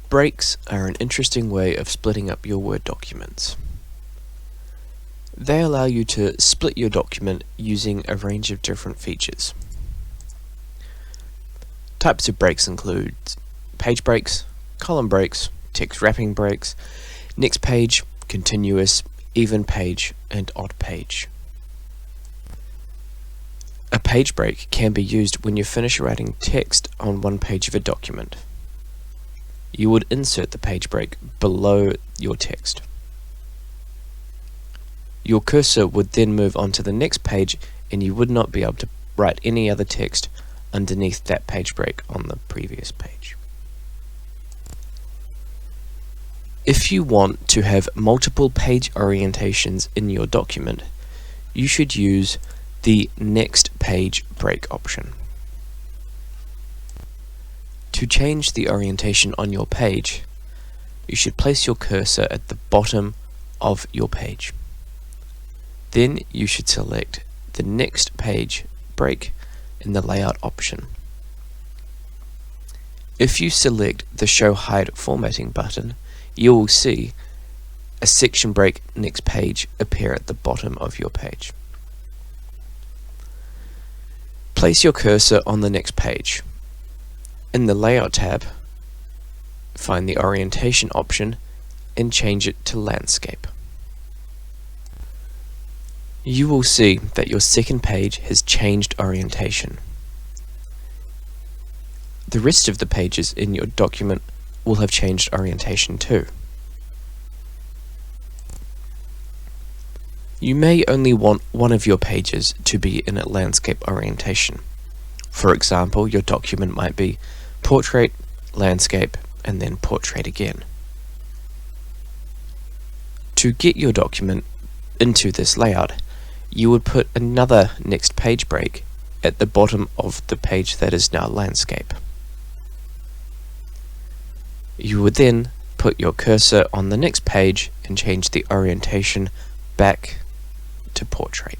Breaks are an interesting way of splitting up your Word documents. They allow you to split your document using a range of different features. Types of breaks include page breaks, column breaks, text wrapping breaks, next page, continuous, even page, and odd page. A page break can be used when you finish writing text on one page of a document. You would insert the page break below your text. Your cursor would then move on to the next page and you would not be able to write any other text underneath that page break on the previous page. If you want to have multiple page orientations in your document, you should use the next page break option. To change the orientation on your page, you should place your cursor at the bottom of your page. Then you should select the next page break in the layout option. If you select the Show Hide Formatting button, you will see a section break next page appear at the bottom of your page. Place your cursor on the next page. In the Layout tab, find the Orientation option and change it to Landscape. You will see that your second page has changed orientation. The rest of the pages in your document will have changed orientation too. You may only want one of your pages to be in a landscape orientation. For example, your document might be Portrait, Landscape, and then Portrait again. To get your document into this layout, you would put another next page break at the bottom of the page that is now Landscape. You would then put your cursor on the next page and change the orientation back to Portrait.